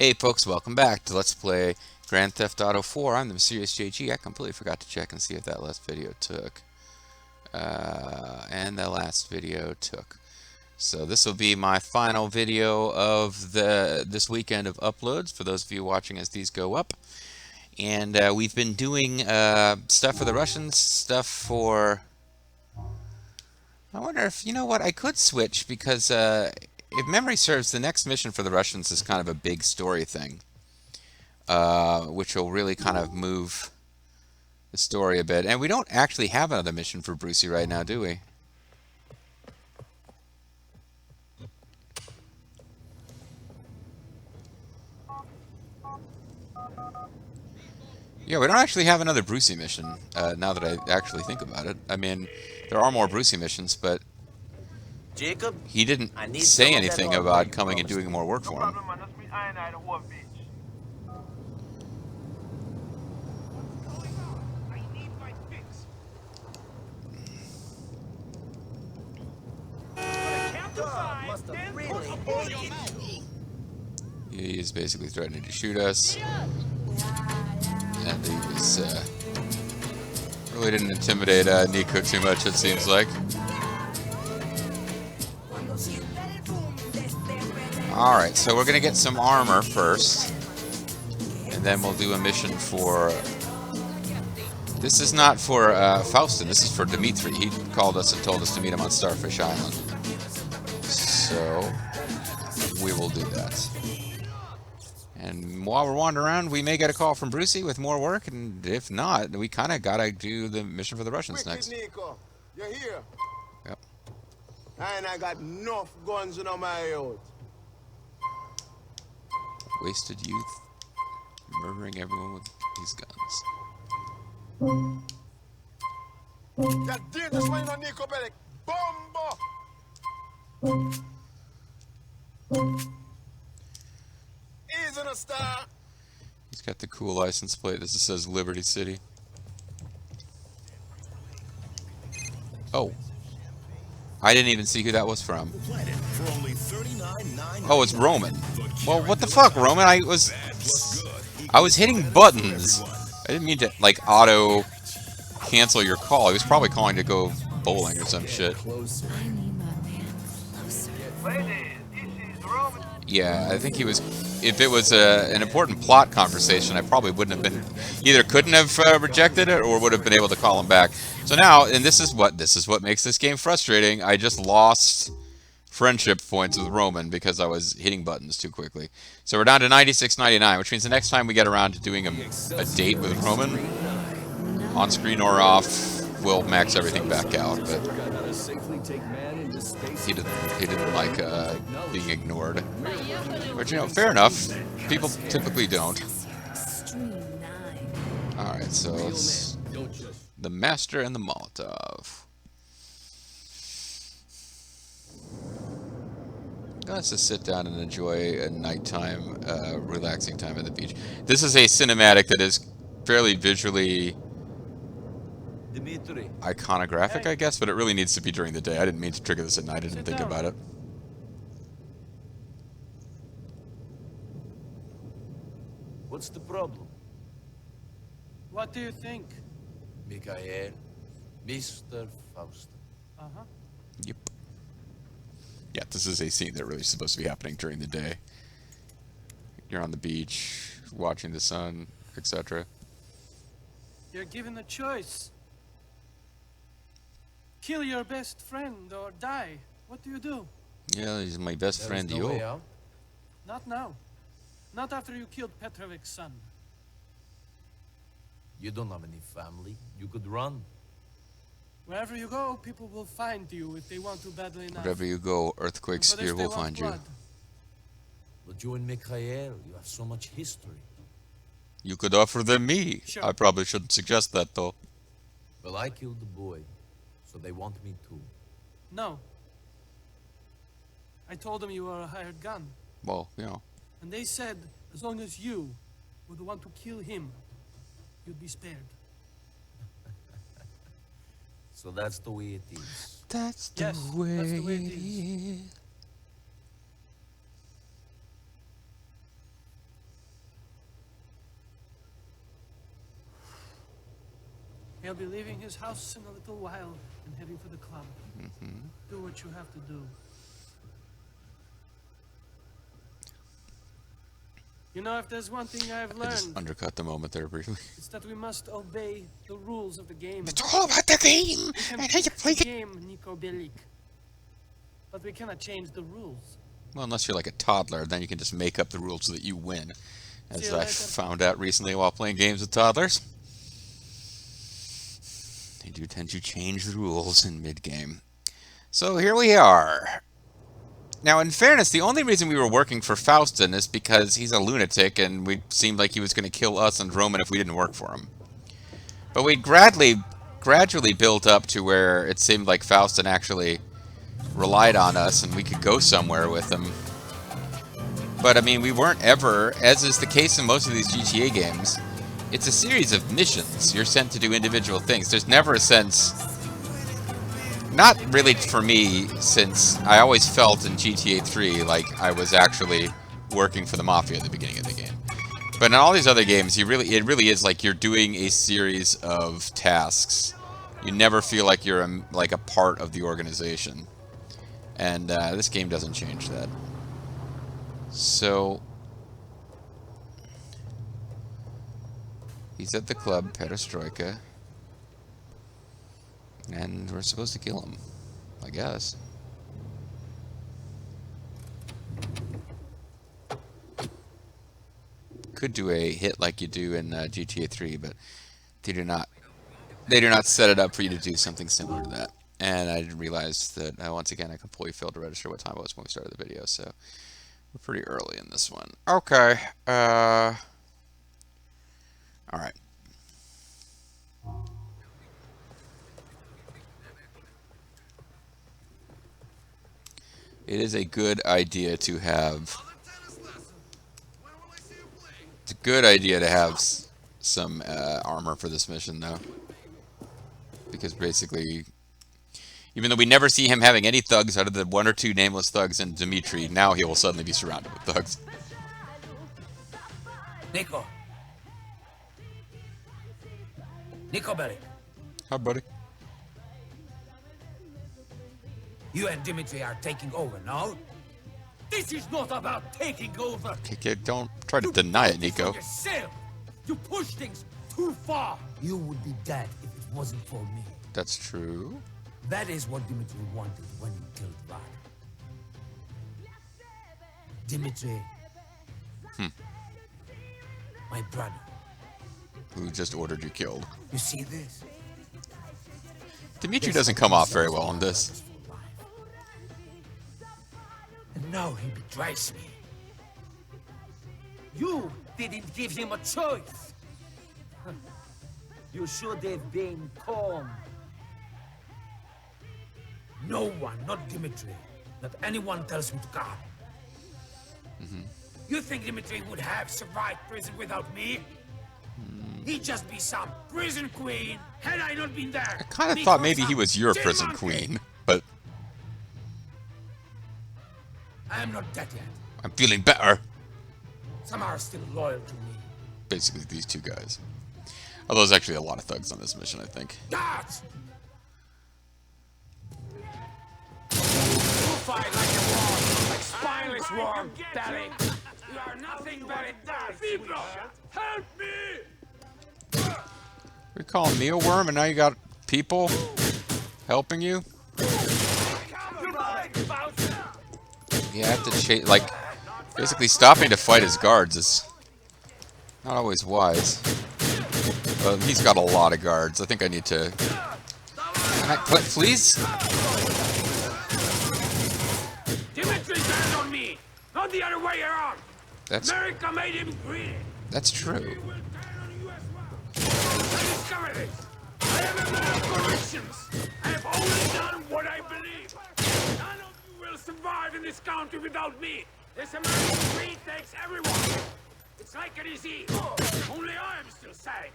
Hey folks, welcome back to Let's Play Grand Theft Auto 4. I'm the Mysterious JG. I completely forgot to check and see if that last video took. And the last video took. So this will be my final video of this weekend of uploads for those of you watching as these go up. And we've been doing stuff for the Russians, stuff for... I wonder if, you know what, I could switch because if memory serves, the next mission for the Russians is kind of a big story thing. Which will really kind of move the story a bit. And we don't actually have another mission for Brucey right now, do we? Yeah, we don't actually have another Brucey mission, now that I actually think about it. I mean, there are more Brucey missions, but Jacob, he didn't I need say some of that anything hardware about you coming and promised doing me. more work for him. God must have really hated you. He's basically threatening to shoot us. And he was, really didn't intimidate Nico too much, it seems like. Alright, so we're going to get some armor first. And then we'll do a mission for... This is not for Faustin, this is for Dimitri. He called us and told us to meet him on Starfish Island. So, we will do that. And while we're wandering around, we may get a call from Brucey with more work, and if not, we kind of got to do the mission for the Russians next. Nico, you here? Yep. And I got enough guns in my out. Wasted youth, murdering everyone with these guns. That dangerous man on Nico Bellic. Bomba! He's in a star. He's got the cool license plate. This says Liberty City. Oh. I didn't even see who that was from. Oh, it's Roman. Well, what the fuck, Roman? I was hitting buttons. I didn't mean to, like, auto cancel your call. He was probably calling to go bowling or some shit. Yeah, I think he was... If it was an important plot conversation, I probably wouldn't have been... Either couldn't have rejected it or would have been able to call him back. So now, and this is what makes this game frustrating, I just lost friendship points with Roman because I was hitting buttons too quickly. So we're down to 96.99, which means the next time we get around to doing a date with Roman, on screen or off, we'll max everything back out. But he didn't like being ignored. Which, you know, fair enough. People typically don't. Alright, so it's the Master and the Molotov. Let's just sit down and enjoy a nighttime, relaxing time at the beach. This is a cinematic that is fairly visually Dimitri. iconographic, I guess, but it really needs to be during the day. I didn't mean to trigger this at night. I didn't think about it. What's the problem? What do you think? Mikhail, Mr. Faustin. Uh-huh. Yep. Yeah, this is a scene that really is supposed to be happening during the day. You're on the beach, watching the sun, etc. You're given a choice. Kill your best friend or die. What do you do? Yeah, he's my best friend, There is no way yo. out? Not now. Not after you killed Petrovic's son. You don't have any family. You could run. Wherever you go, people will find you if they want to badly enough. Wherever you go, Earthquake And for this Spear they will want find you. blood. But you and Mikhail, you have so much history. You could offer them me. Sure. I probably shouldn't suggest that, though. Well, I killed the boy, so they want me too. No. I told them you were a hired gun. Well, you know. And they said as long as you were the one to kill him, you'd be spared. So that's the way it is. That's the Yes, way that's the way it it is. He'll be leaving his house in a little while and heading for the club. Do what you have to do. You know, if there's one thing I've I just learned, undercut the moment there briefly. it's that we must obey the rules of the game. It's all about the game We can and how you fix play the it. game, Nico Bellic. But we cannot change the rules. Well, unless you're like a toddler, then you can just make up the rules so that you win. See As you I later. found out recently while playing games with toddlers. They do tend to change the rules in mid-game. So here we are. Now, in fairness, the only reason we were working for Faustin is because he's a lunatic and we seemed like he was going to kill us and Roman if we didn't work for him. But we gradually built up to where it seemed like Faustin actually relied on us and we could go somewhere with him. But, I mean, we weren't ever, as is the case in most of these GTA games, it's a series of missions. You're sent to do individual things. There's never a sense... Not really for me, since I always felt in GTA 3 like I was actually working for the Mafia at the beginning of the game. But in all these other games, it really is like you're doing a series of tasks. You never feel like you're like a part of the organization. And this game doesn't change that. So... he's at the club, Perestroika. And we're supposed to kill him, I guess. Could do a hit like you do in GTA 3, but they do not set it up for you to do something similar to that. And I didn't realize that, once again, I completely failed to register what time it was when we started the video, so we're pretty early in this one. Okay, alright. It is a good idea to have... It's a good idea to have some armor for this mission, though. Because basically, even though we never see him having any thugs out of the one or two nameless thugs in Dimitri, now he will suddenly be surrounded with thugs. Nico. Nico Bellic. Hi, buddy. You and Dimitri are taking over, no? This is not about taking over. Okay, don't try to deny it, Nico. Yourself. You push things too far. You would be dead if it wasn't for me. That's true. That is what Dimitri wanted when he killed Vlad. Dimitri. My brother. Who just ordered you killed. You see this? Dimitri doesn't come off very well on this. And now he betrays me. You didn't give him a choice. You should have been calm. No one, not Dimitri, not anyone tells me to calm. You think Dimitri would have survived prison without me? He'd just be some prison queen had I not been there. I kind of thought maybe he was your prison queen, but I am not dead yet. I'm feeling better. Some are still loyal to me. Basically, these two guys. Although there's actually a lot of thugs on this mission, I think. Guards! You fight like a worm, like spineless worm, Daddy. You are nothing but a dad, sweetheart. Help me! You're calling me a worm, and now you got people helping you? Yeah, I have to chase, like, basically stopping to fight his guards is not always wise. He's got a lot of guards. I think I need to... Can I click, please? Dimitri turned on me, not the other way around. That's America made him greedy. true. He will turn on you as well. I discovered this. I am a man of convictions. I have only done what I believe. None of you will survive in this country without me. This American greed takes everyone. It's like a disease. Only I am still safe.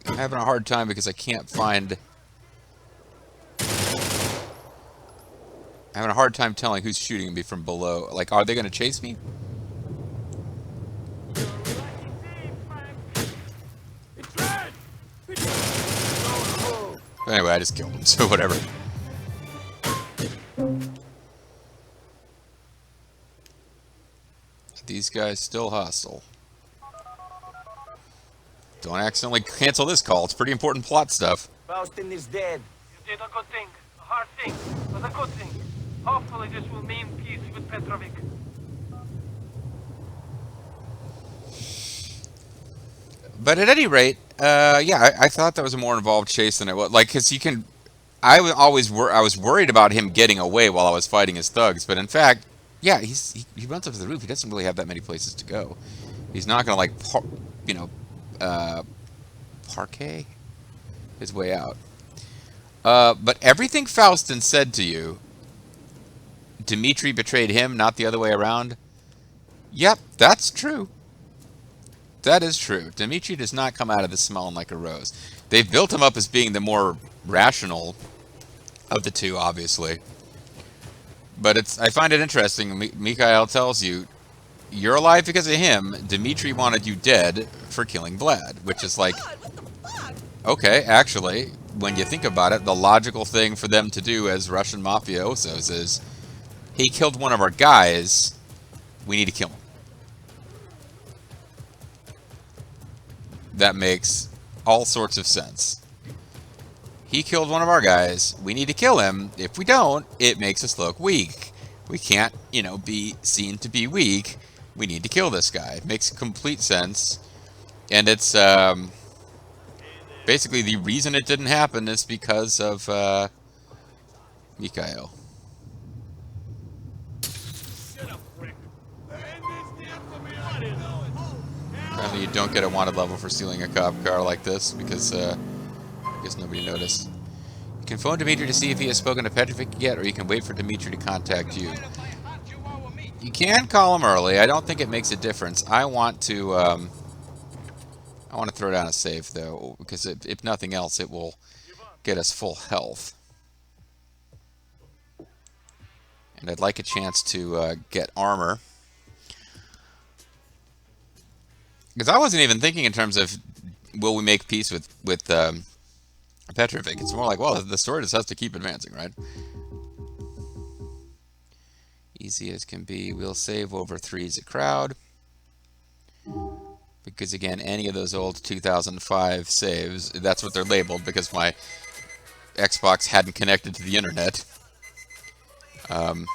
I'm having a hard time because I can't find... I'm having a hard time telling who's shooting me from below. Like, are they going to chase me? Anyway, I just killed him, so whatever. These guys still hostile. Don't accidentally cancel this call. It's pretty important plot stuff. Faustin is dead. You did a good thing. A hard thing, but a good thing. Hopefully this will mean peace with Petrovic. But at any rate, yeah, I thought that was a more involved chase than it was. Like, because you can... I was worried about him getting away while I was fighting his thugs, but in fact, yeah, he runs up to the roof. He doesn't really have that many places to go. He's not gonna, like, parquet his way out. But everything Faustin said to you, Dmitri betrayed him, not the other way around. Yep, that's true. That is true. Dmitri does not come out of this smelling like a rose. They've built him up as being the more rational of the two, obviously. But I find it interesting. Mikhail tells you, you're alive because of him. Dmitri wanted you dead for killing Vlad, which is like, okay, actually, when you think about it, the logical thing for them to do as Russian mafiosos is, he killed one of our guys, we need to kill him. That makes all sorts of sense. He killed one of our guys. We need to kill him. If we don't, it makes us look weak. We can't, be seen to be weak. We need to kill this guy. It makes complete sense. And it's, basically the reason it didn't happen is because of, Mikhail. Apparently you don't get a wanted level for stealing a cop car like this, because, I guess nobody noticed. You can phone Dmitri to see if he has spoken to Petrovic yet, or you can wait for Dmitri to contact you. You can call him early. I don't think it makes a difference. I want to throw down a save, though, because if nothing else, it will get us full health. And I'd like a chance to get armor. Because I wasn't even thinking in terms of, will we make peace with Petrovic. It's more like, well, the story just has to keep advancing, right? Easy as can be. We'll save over 3's a crowd. Because, again, any of those old 2005 saves, that's what they're labeled, because my Xbox hadn't connected to the internet. And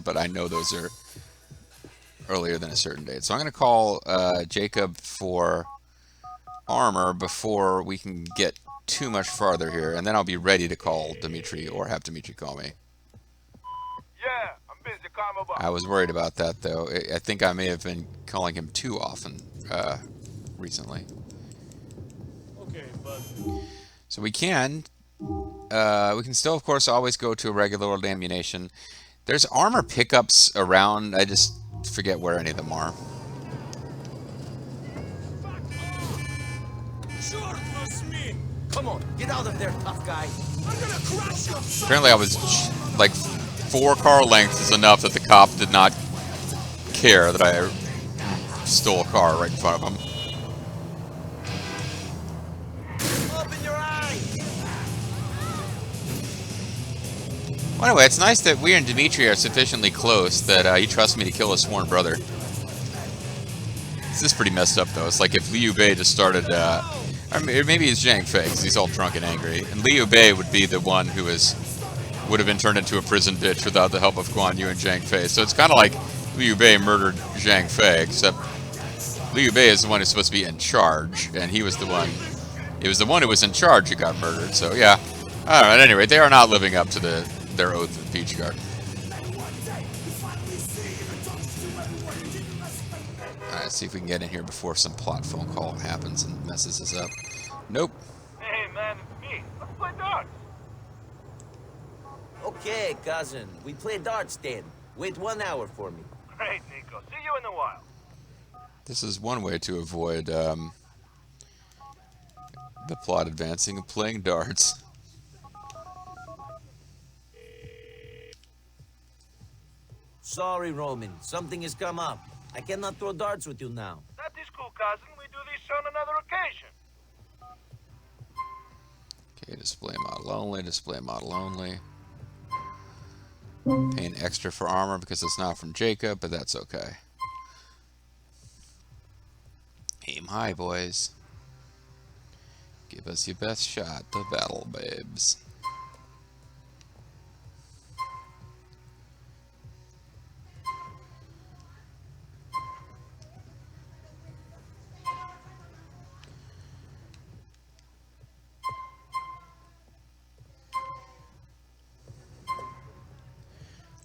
but I know those are earlier than a certain date. So I'm going to call Jacob for armor before we can get too much farther here, and then I'll be ready to call Dmitri or have Dmitri call me. Yeah, I'm busy. Call me back. I was worried about that, though. I think I may have been calling him too often recently. Okay, but So we can still, of course, always go to a regular old ammunition. There's armor pickups around. I just forget where any of them are. Come on, get out of there, tough guy. I'm gonna crush your son. Apparently I was like 4 car lengths is enough that the cop did not care that I stole a car right in front of him. Open your eyes. Well, anyway, it's nice that we and Dmitri are sufficiently close that he trusts me to kill his sworn brother. This is pretty messed up, though. It's like if Liu Bei just started... or maybe it's Zhang Fei, because he's all drunk and angry. And Liu Bei would be the one who would have been turned into a prison bitch without the help of Guan Yu and Zhang Fei. So it's kind of like Liu Bei murdered Zhang Fei, except Liu Bei is the one who's supposed to be in charge, and he was the one... It was the one who was in charge who got murdered, so yeah. Alright, anyway, they are not living up to their oath of Peach Garden. Alright, see if we can get in here before some plot phone call happens and messes us up. Nope. Hey, man, it's me. Let's play darts. Okay, cousin. We play darts then. Wait 1 hour for me. Great, Nico. See you in a while. This is one way to avoid the plot advancing and playing darts. Sorry, Roman. Something has come up. I cannot throw darts with you now. That is cool, cousin. We do this on another occasion. Okay, display model only, display model only. Paying extra for armor because it's not from Jacob, but that's okay. Aim high, boys. Give us your best shot to battle, babes.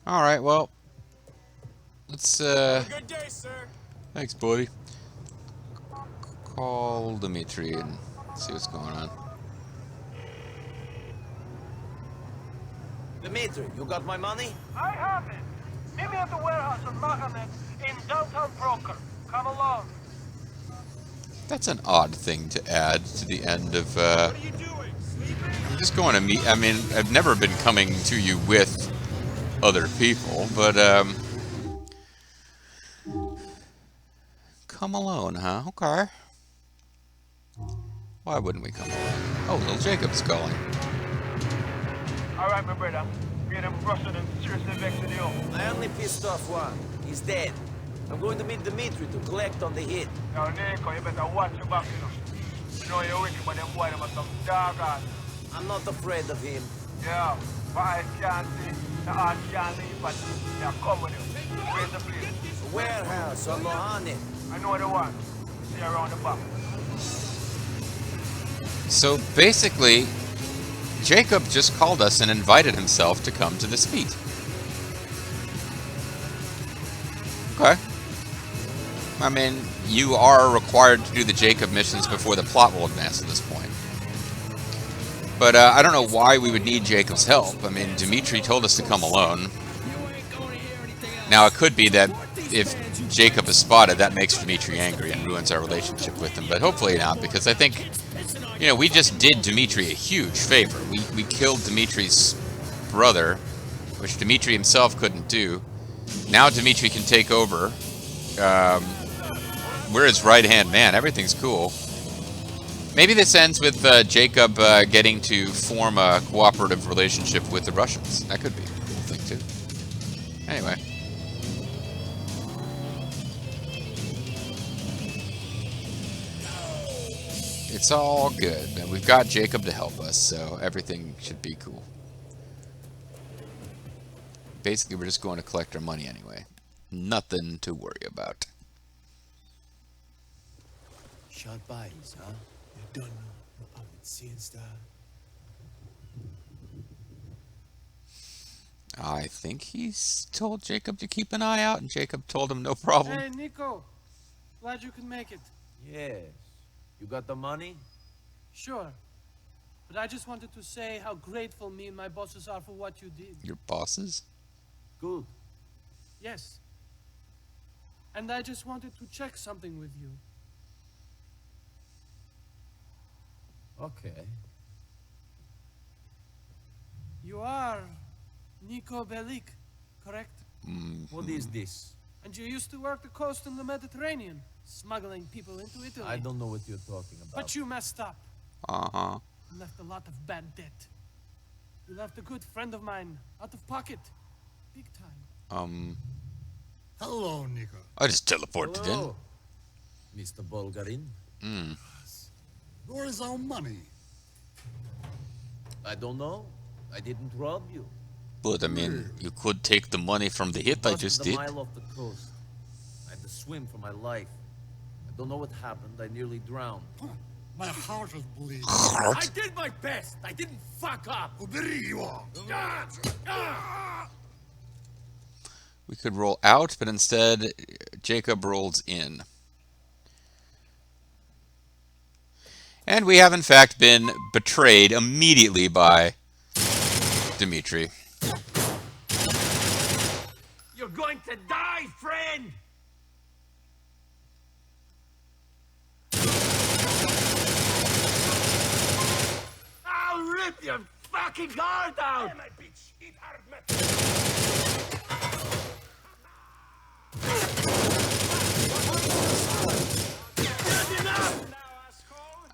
Alright, well, let's, Have a good day, sir. thanks, buddy. Call Dimitri and see what's going on. Dimitri, you got my money? I have it. Meet me at the warehouse on Mahomet in downtown Broker. Come along. That's an odd thing to add to the end of, What are you doing? Sleeping? I'm just going to meet, I mean, I've never been coming to you with other people, but, come alone, huh? Okay. Why wouldn't we come alone? Oh, little Jacob's calling. All right, my brother. Me and them Russian and seriously vexing you. I only pissed off one. He's dead. I'm going to meet Dimitri to collect on the hit. Now, Nico, you better watch your back, you know. You know you're wicked, but them boy, them are some dog ass. I'm not afraid of him. Yeah, but I can't see. The heart can't leave, but they're coming you. Where's the place? A warehouse on Lohane. I know the one. See around the back. So basically, Jacob just called us and invited himself to come to this feat. Okay. I mean, you are required to do the Jacob missions before the plot will advance at this point. But I don't know why we would need Jacob's help. I mean, Dimitri told us to come alone. Now, it could be that if Jacob is spotted, that makes Dimitri angry and ruins our relationship with him. But hopefully not, because I think, you know, we just did Dimitri a huge favor. We killed Dimitri's brother, which Dimitri himself couldn't do. Now Dimitri can take over. We're his right-hand man. Everything's cool. Maybe this ends with Jacob getting to form a cooperative relationship with the Russians. That could be a cool thing, too. Anyway. It's all good. And we've got Jacob to help us, so everything should be cool. Basically, we're just going to collect our money anyway. Nothing to worry about. Short bodies, huh? You don't know what I would see and stuff. I think he's told Jacob to keep an eye out, and Jacob told him no problem. Hey, Nico. Glad you could make it. Yes. You got the money? Sure. But I just wanted to say how grateful me and my bosses are for what you did. Your bosses? Good. Yes. And I just wanted to check something with you. Okay. You are Nico Bellic, correct? What is this? And you used to work the coast in the Mediterranean, smuggling people into Italy. I don't know what you're talking about. But you messed up. Uh-huh. And left a lot of bad debt. You left a good friend of mine out of pocket. Big time. Hello, Nico. I just teleported in. Hello, Mr. Bulgarin. Where is our money? I don't know. I didn't rob you. But, I mean, you could take the money from the hit I just A did. mile off the coast. I had to swim for my life. I don't know what happened. I nearly drowned. My heart is bleeding. I did my best. I didn't fuck up. We could roll out, but instead, Jacob rolls in. And we have, in fact, been betrayed immediately by Dimitri. You're going to die, friend! I'll rip your fucking heart out! My bitch, eat hard metal.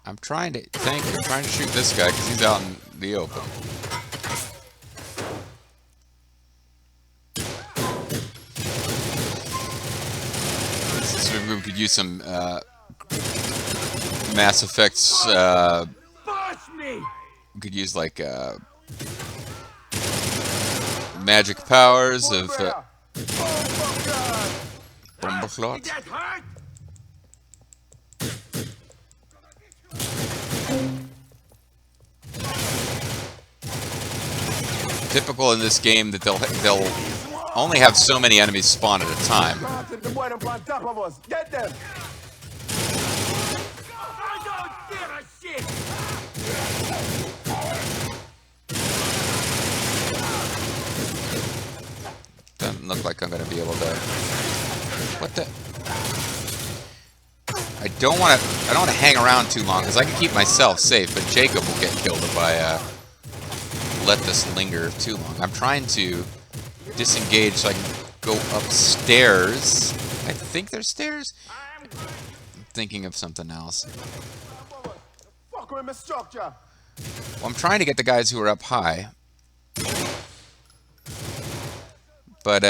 I'm trying to I'm trying to shoot this guy because he's out in the open. This is where we could use some Mass Effects. Force me! We could use like magic powers of Bomberclot. Did that hurt? Typical in this game that they'll only have so many enemies spawn at a time. The boy them on top of us. Get them. I don't give a shit! Doesn't look like I'm gonna be able to. What the? I don't want to hang around too long because I can keep myself safe, but Jacob will get killed if I let this linger too long. I'm trying to disengage so I can go upstairs. I think there's stairs. I'm thinking of something else. Fuck with my structure. Well, I'm trying to get the guys who are up high. But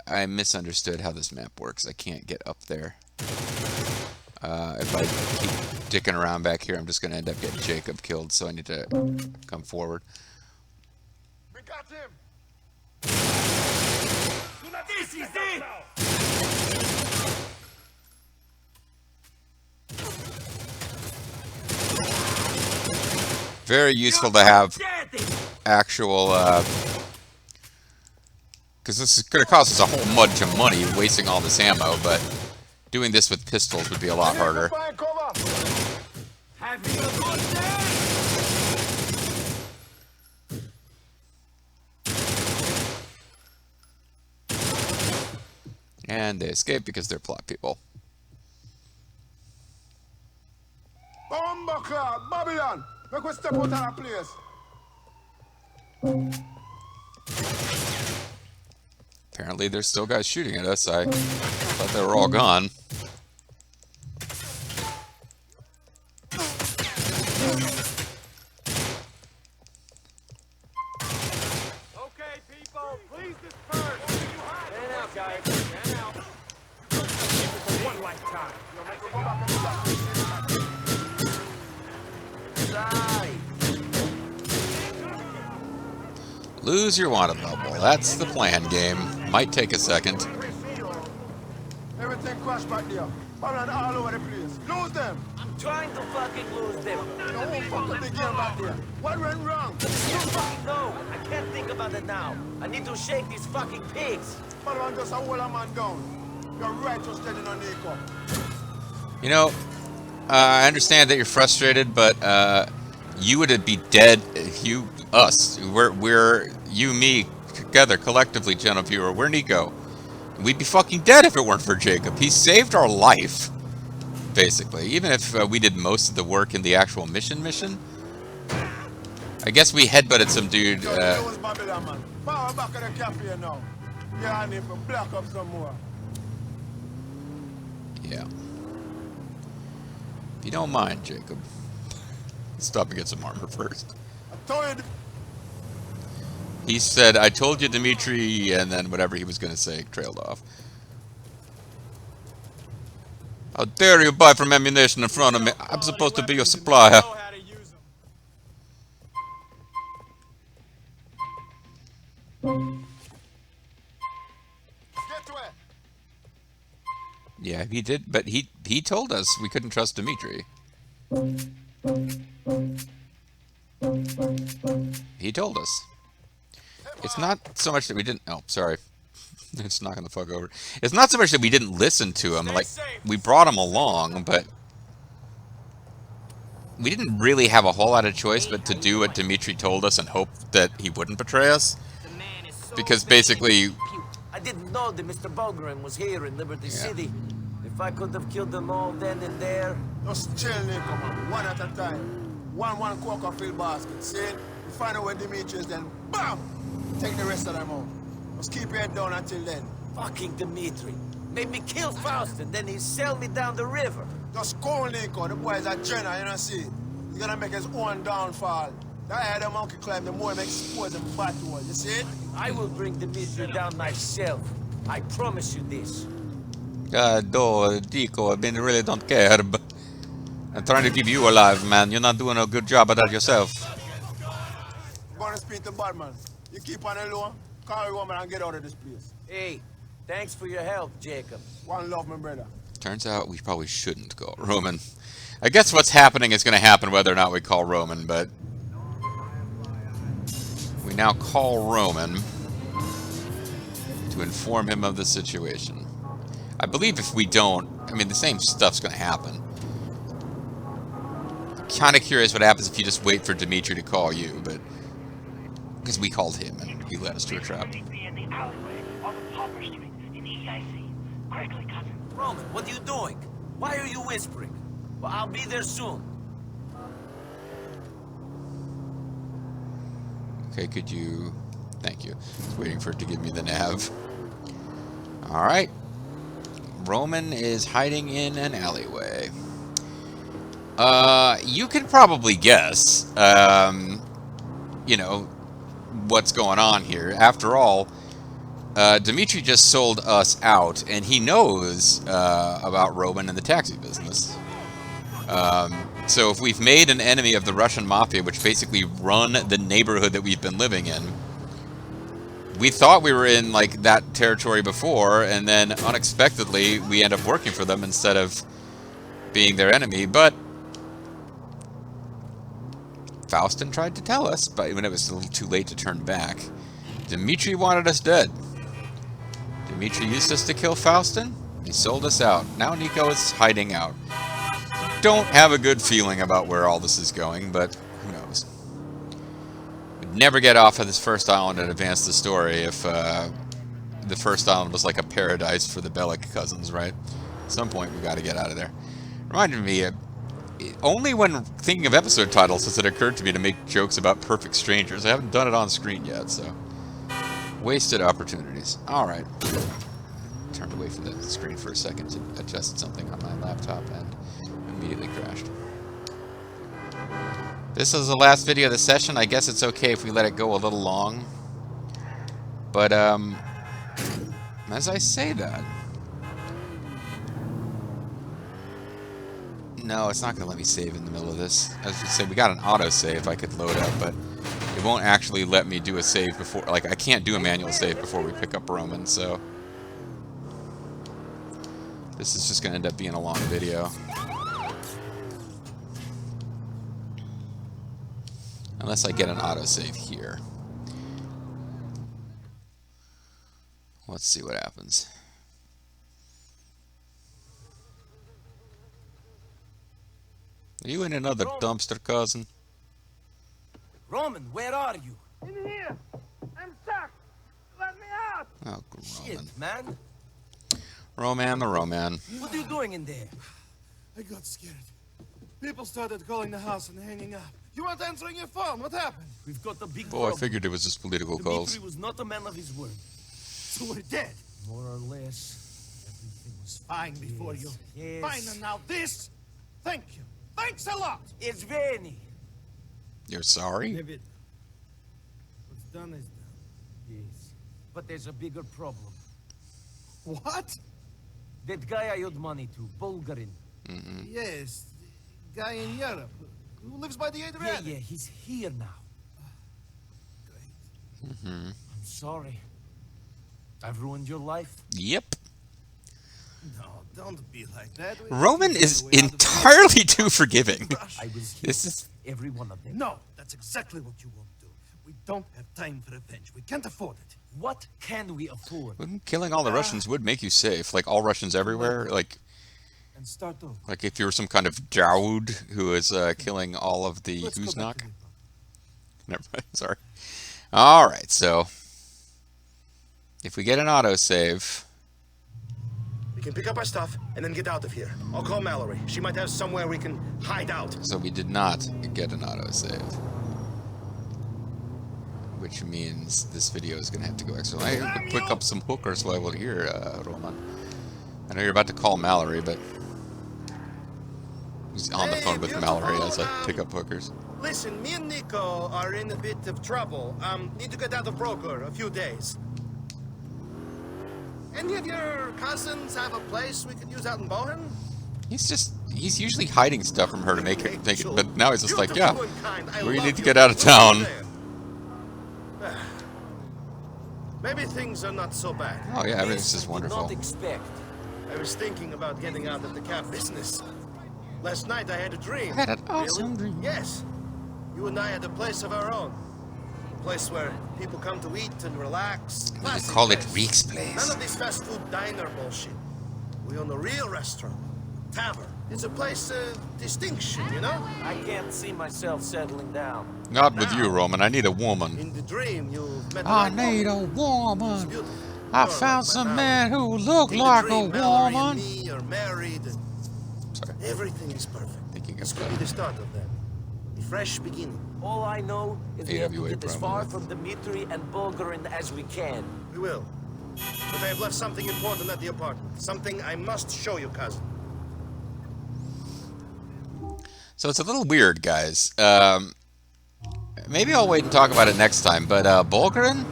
I misunderstood how this map works. I can't get up there. If I keep dicking around back here, I'm just going to end up getting Jacob killed, so I need to come forward. We got him. This is it! Very useful to have actual, because this is going to cost us a whole bunch of money wasting all this ammo, but doing this with pistols would be a lot harder. Find cover. Having a good day! And they escape because they're plot people. Bomberclot, Babylon. Make we step out of that place. Apparently there's still guys shooting at us. I thought they were all gone. Okay, people, please disperse. Stand out, guys. Stand out. For one lifetime. Lose your wanted level. That's the plan, game. Might take a second. Everything crashed back there. Babylon all over the place. Lose them. I'm trying to fucking lose them. No one fuck up the game back there. What went wrong? You fucking know. I can't think about it now. I need to shake these fucking pigs. Babylon just a hold a man down. You're right to standing on Nico. You know, I understand that you're frustrated, but you would be dead. Us. We're you, me, together, collectively, gentle viewer. We're Nico. We'd be fucking dead if it weren't for Jacob. He saved our life, basically. Even if we did most of the work in the actual mission. I guess we headbutted some dude. Lose Babylon, man. Power back at the cafe now. Yeah, I need to block up some more. Yeah. If you don't mind, Jacob, stop and get some armor first. I told you. He said, I told you, Dimitri, and then whatever he was going to say trailed off. How dare you buy from ammunition in front of me? I'm supposed to be your supplier. Get to it. Yeah, he did, but he told us we couldn't trust Dimitri. He told us. It's not so much that we didn't... Oh, sorry. It's knocking the fuck over. It's not so much that we didn't listen to him. Like, we brought him along, but... we didn't really have a whole lot of choice but to do what Dimitri told us and hope that he wouldn't betray us. Because basically... I didn't know that Mr. Bulgren was here in Liberty City. If I could have killed them all then and there... Just chill, Nico, man. One at a time. One Coca-Cola basket. See? You find out where Dimitri is, then BAM! Take the rest of them out. Just keep your head down until then. Fucking Dimitri. Made me kill Faust and then he sailed me down the river. Just go, Nico. The boys are general, you know, see? You're gonna make his own downfall. The higher the monkey climb, the more he expose him battle. You see it? I will bring Dimitri down myself. I promise you this. Dico, I mean, really don't care, but I'm trying to keep you alive, man. You're not doing a good job of that yourself. I'm gonna speak to Batman. You keep on the low, call your woman and get out of this place. Hey, thanks for your help, Jacob. One love, my brother. Turns out we probably shouldn't call Roman. I guess what's happening is going to happen whether or not we call Roman, but we now call Roman to inform him of the situation. I believe if we don't, I mean, the same stuff's going to happen. Kind of curious what happens if you just wait for Dimitri to call you, but because we called him and he led us to a trap. Roman, what are you doing? Why are you whispering? Well, I'll be there soon. Okay, could you... Thank you. I was waiting for it to give me the nav. Alright. Roman is hiding in an alleyway. You can probably guess, you know, what's going on here. After all, Dimitri just sold us out, and he knows about Roman and the taxi business. So if we've made an enemy of the Russian mafia, which basically run the neighborhood that we've been living in, we thought we were in like that territory before, and then unexpectedly we end up working for them instead of being their enemy. But Faustin tried to tell us, but when it was a little too late to turn back. Dimitri wanted us dead. Dimitri used us to kill Faustin. He sold us out. Now Nico is hiding out. Don't have a good feeling about where all this is going, but who knows. We'd never get off of this first island and advance the story if the first island was like a paradise for the Bellic cousins, right? At some point we got to get out of there. Reminded me, only when thinking of episode titles has it occurred to me to make jokes about perfect strangers. I haven't done it on screen yet, so wasted opportunities. Alright. Turned away from the screen for a second to adjust something on my laptop and immediately crashed. This is the last video of the session. I guess it's okay if we let it go a little long. But, as I say that... No, it's not going to let me save in the middle of this. As I say, we got an autosave I could load up, but it won't actually let me do a save before... Like, I can't do a manual save before we pick up Roman, so... This is just going to end up being a long video. Unless I get an autosave here. Let's see what happens. Are you in another dumpster, cousin? Roman, where are you? In here! I'm stuck! Let me out! Oh, Roman. Shit, man. Roman the Roman. What are you doing in there? I got scared. People started calling the house and hanging up. You weren't answering your phone. What happened? We've got a big Oh, I problem. figured it was just political calls. Dimitri was not a man of his word. So we're dead. More or less. Everything was fine before you. Yes. Fine, and now this? Thank you. Thanks a lot. It's Vinny. You're sorry? David, what's done is done. Yes. But there's a bigger problem. What? That guy I owed money to, Bulgarin. Yes, the guy in Europe who lives by the Adriatic. Yeah, he's here now. Great. I'm sorry. I've ruined your life. Yep. No, don't be like that. Roman is entirely too forgiving. I was here. This is... Every one of them. No, that's exactly what you won't do. We don't have time for revenge. We can't afford it. What can we afford? Wouldn't killing all the Russians would make you safe? Like, all Russians everywhere? And start over. Like if you were some kind of Dawood who is killing all of the Let's go back Uznak? to the- Never mind, sorry. Alright, so... If we get an autosave... We can pick up our stuff and then get out of here. I'll call Mallory. She might have somewhere we can hide out. So we did not get an autosave. Which means this video is going to have to go extra long. I could pick up some hookers while we're here, Roman. I know you're about to call Mallory, but... He's on the Hey, phone with beautiful, Mallory as I pick up hookers. Listen, me and Nico are in a bit of trouble. Need to get out of Broker a few days. Any of your cousins have a place we could use out in Bohan? He's usually hiding stuff from her to make it, but now he's just like, yeah, Beautiful and kind. I we love need to you. get out of We'll go town. there. Maybe things are not so bad. Oh yeah, everything's This just I did wonderful. not expect. I was thinking about getting out of the cab business. Last night I had a dream. I had an awesome dream. Yes. You and I had a place of our own. A place where people come to eat and relax. They Classic call it place. Reek's None place. of this fast food diner bullshit. We own a real restaurant. Tavern. It's a place of distinction, you know? I can't see myself settling down. Not with you, Roman. I need a woman. In the dream, you've met the I right need a woman. It's woman. beautiful. I You're found like some my man who look In the like a dream, Mallory and woman. me are married. And Sorry, everything is perfect. thinking This of could be the start of that. A fresh beginning. All I know is we have to AWA get as promo. far from Dmitri and Bulgarin as we can. We will. But I have left something important at the apartment. Something I must show you, cousin. So it's a little weird, guys. Maybe I'll wait and talk about it next time. But Bulgarin,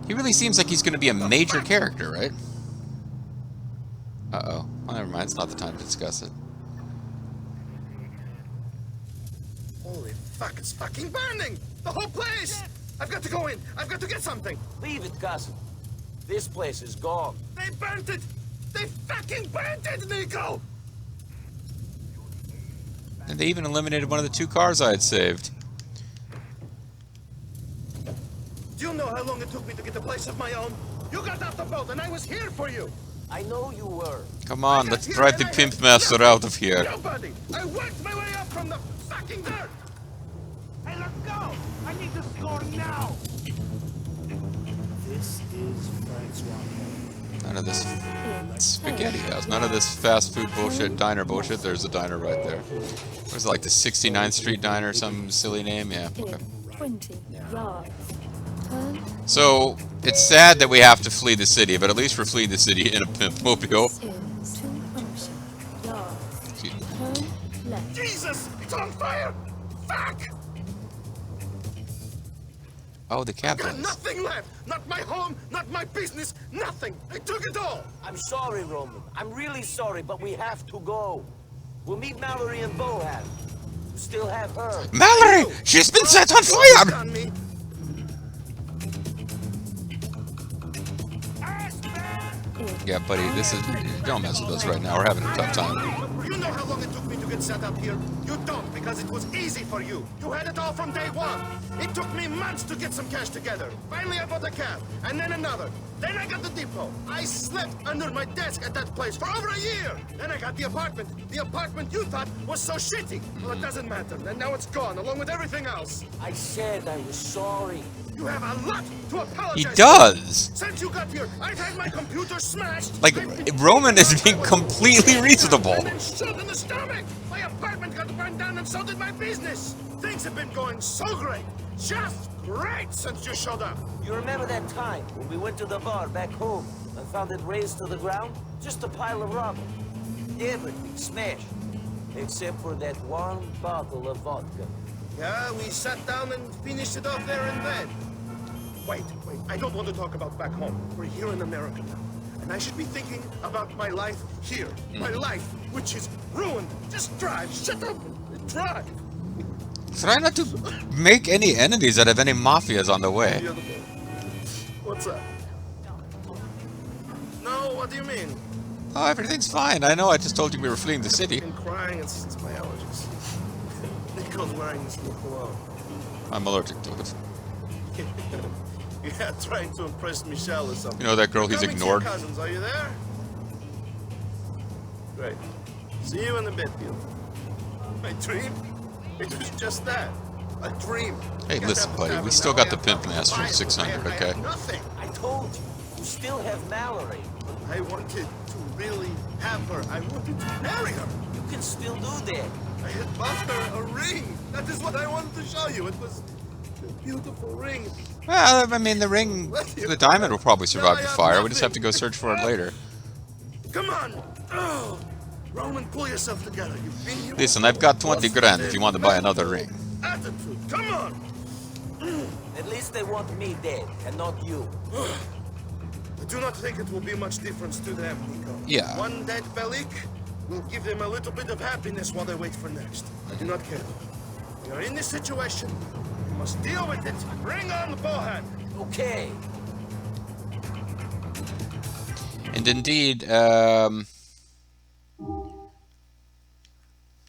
he really seems like he's going to be a major character, right? Uh-oh. Well, never mind. It's not the time to discuss it. Holy fuck, it's fucking burning! The whole place! I've got to go in. I've got to get something. Leave it, cousin. This place is gone. They burnt it! They fucking burnt it, Nico! And they even eliminated one of the 2 cars I had saved. Do you know how long it took me to get a place of my own? You got off the boat and I was here for you! I know you were. Come on, let's drive the Pimp Master out of here. Nobody! I worked my way up from the fucking dirt! Hey, let's go! I need to score now! This is Frank's Rock. None of this spaghetti house. None of this fast food bullshit, diner bullshit. There's a diner right there. Was it like the 69th Street Diner, some silly name? Yeah. Okay. 20 yards. Turn So, it's sad that we have to flee the city, but at least we're fleeing the city in a pimp mobile. in 200 yards. Excuse me. Turn left. Jesus! It's on fire! Fuck! Oh, the Got captain. nothing left! Not my home, not my business, nothing! I took it all! I'm sorry, Roman. I'm really sorry, but we have to go. We'll meet Mallory and Bohan. You still have her. Mallory! She's been set on fire! On me. Yeah, buddy, this is... Don't mess with us right now. We're having a tough time. You know how long it took me to get set up here? You don't, because it was easy for you. You had it all from day one. It took me months to get some cash together. Finally, I bought a cab, and then another. Then I got the depot. I slept under my desk at that place for over a year. Then I got the apartment. The apartment you thought was so shitty. Well, it doesn't matter. And now it's gone, along with everything else. I said I was sorry. You have a lot to apologize He for. does! Since you got here, I've had my computer smashed. Like, Roman is being completely reasonable. And then shot in the stomach. My apartment got burned down and so did my business. Things have been going so great. Just great since you showed up. You remember that time when we went to the bar back home and found it razed to the ground? Just a pile of rubble. Everything smashed. Except for that one bottle of vodka. Yeah, we sat down and finished it off there and then. Wait. I don't want to talk about back home. We're here in America now. And I should be thinking about my life here. My life, which is ruined. Just drive. Shut up. Drive. Try not to make any enemies out of any mafias on the way. Beautiful. What's up? No, what do you mean? Oh, everything's fine. I know, I just told you we were fleeing the city. I've been crying and since my allergies. Nico's wearing this new cologne. I'm allergic to it. Yeah, trying to impress Michelle or something. You know that girl he's Coming to ignored? your cousins, are you there? Great. See you in a bit, beautiful. My dream? It was just that. A dream. Hey, Got listen, that buddy, we tavern still now. got I the have Pimp nothing Master to at buy. 600, I okay? have nothing. I told you. You still have Mallory. I wanted to really have her. I wanted to marry her. You can still do that. I had bought her a ring. That is what I wanted to show you. It was a beautiful ring. Well, I mean, the ring, the diamond will probably survive the fire. We just have to go search for it later. Come on. Oh, Roman, pull yourself together. You've been here. Listen, I've got 20 grand if you want to buy another ring. Attitude, come on! At least they want me dead, and not you. I do not think it will be much difference to them, Nico. Yeah. One dead Belik will give them a little bit of happiness while they wait for next. I do not care. We are in this situation. We must deal with it. Bring on the bowhand. Okay. And indeed,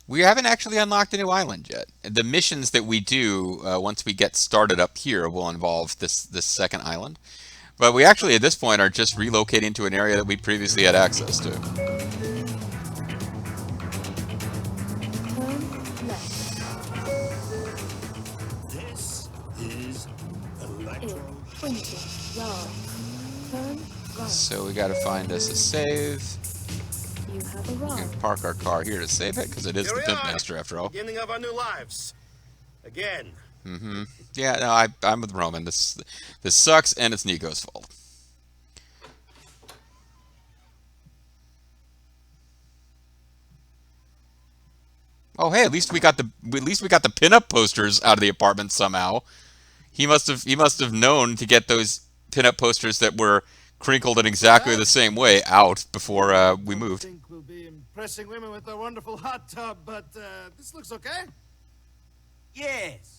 we haven't actually unlocked a new island yet. The missions that we do once we get started up here will involve this second island. But we actually, at this point, are just relocating to an area that we previously had access to. Turn left. This is electro. In 20 yards. Turn right. So we got to find us a save. You have We can arrived. park our car here to save it, because it is Here the we Pimp are. Master after all. Beginning of our new lives. Again. Yeah, no, I'm with Roman. This sucks, and it's Nico's fault. Oh, hey, at least we got the pinup posters out of the apartment somehow. He must have known to get those pinup posters that were crinkled in exactly the same way out before we I moved. think we'll be impressing women with our wonderful hot tub, but this looks okay. Yes.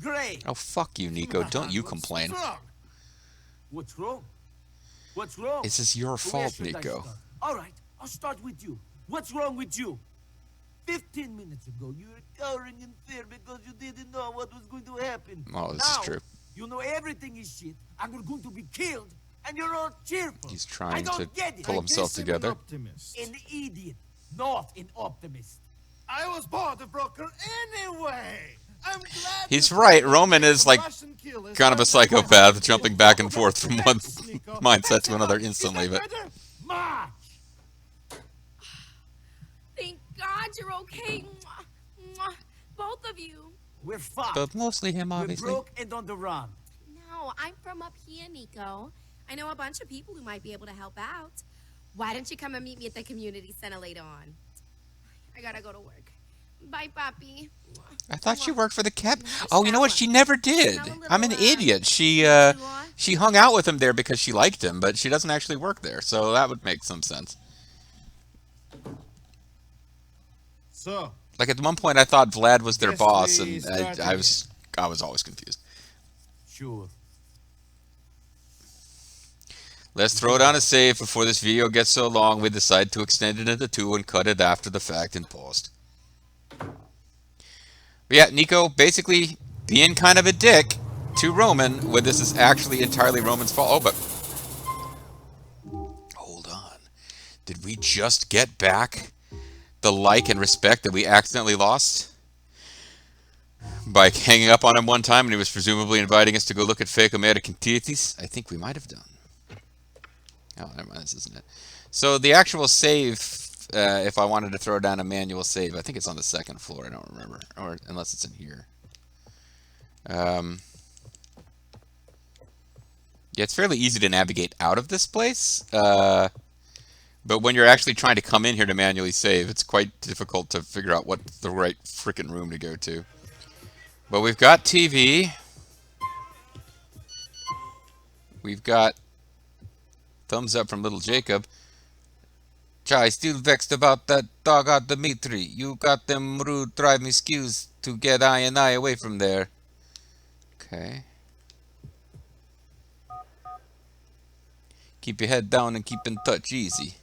Great. Oh, fuck you, Nico. Don't you What's complain. wrong? What's wrong? What's wrong? This is your Where fault, should I Nico. start? All right, I'll start with you. What's wrong with you? 15 minutes ago, you were cowering in fear because you didn't know what was going to happen. Oh, this is Now, true. You know everything is shit, and you're going to be killed, and you're all cheerful. He's I trying to don't get it. pull himself Guess I'm together. An optimist. An idiot, not an optimist. I was bought a broker anyway. I'm glad He's to right. find Roman that is like Russian killers kind of a are psychopath, jumping back and forth from one Thanks, Nico. mindset Thanks to a another lot. Is instantly. that But better? March! Thank God you're okay. Mwah, mwah. Both of you. We're fucked. but mostly him, We're obviously. broke and on the run. No, I'm from up here, Nico. I know a bunch of people who might be able to help out. Why don't you come and meet me at the community center later on? I gotta go to work. Bye, Papi. I thought she worked for the cap. Now Oh, you know what? shower. She never did. Smell a little, I'm an idiot. Sure. She hung out with him there because she liked him, but she doesn't actually work there. So that would make some sense. So, Like at one point, I thought Vlad was their Guess boss, we and start I was always confused. Sure. Let's throw down a save before this video gets so long we decide to extend it into 2 and cut it after the fact in post. But yeah, Nico basically being kind of a dick to Roman when this is actually entirely Roman's fault. Oh, but hold on. Did we just get back the like and respect that we accidentally lost by hanging up on him one time and he was presumably inviting us to go look at fake American titties? I think we might have done. Oh, never mind, this isn't it. So the actual save, if I wanted to throw down a manual save, I think it's on the second floor, I don't remember. Or unless it's in here. Yeah, it's fairly easy to navigate out of this place. But when you're actually trying to come in here to manually save, it's quite difficult to figure out what's the right frickin' room to go to. But we've got TV. We've got thumbs up from little Jacob. Chai, still vexed about that dog out Dimitri. You got them rude drive me skews to get I and I away from there. Okay. Keep your head down and keep in touch easy.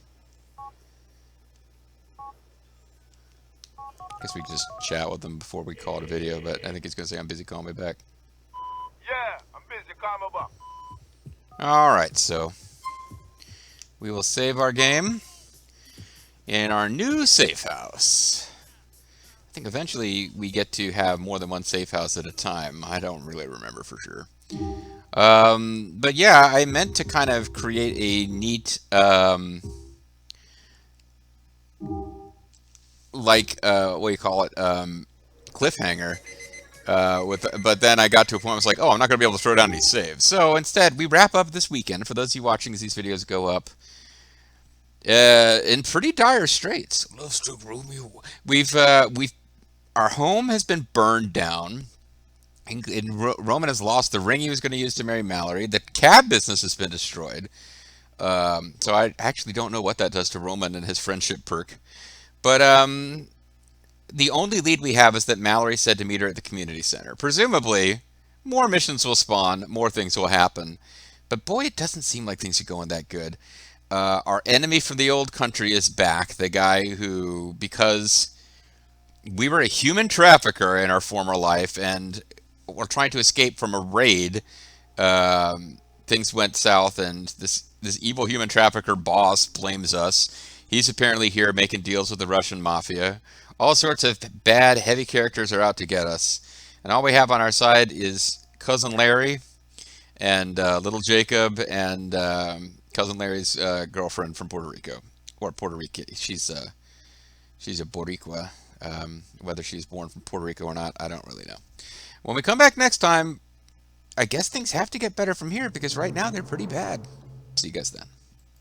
Guess we could just chat with him before we call it a video, but I think he's gonna say I'm busy, call me back. Yeah, I'm busy. Call me back. Alright, so we will save our game in our new safe house. I think eventually we get to have more than one safe house at a time. I don't really remember for sure. But yeah, I meant to kind of create a neat, what do you call it, cliffhanger. But then I got to a point where I was like, oh, I'm not going to be able to throw down any saves. So instead, we wrap up this weekend. For those of you watching as these videos go up, in pretty dire straits. Love struck Romeo. We've our home has been burned down. Roman has lost the ring he was going to use to marry Mallory. The cab business has been destroyed. So I actually don't know what that does to Roman and his friendship perk. But the only lead we have is that Mallory said to meet her at the community center. Presumably, more missions will spawn, more things will happen. But boy, it doesn't seem like things are going that good. Our enemy from the old country is back. The guy who, because we were a human trafficker in our former life and we're trying to escape from a raid, things went south, and this evil human trafficker boss blames us. He's apparently here making deals with the Russian mafia. All sorts of bad, heavy characters are out to get us. And all we have on our side is Cousin Larry and Little Jacob and Cousin Larry's girlfriend from Puerto Rico. Or Puerto Rican. She's a Boricua. Whether she's born from Puerto Rico or not, I don't really know. When we come back next time, I guess things have to get better from here because right now they're pretty bad. See you guys then.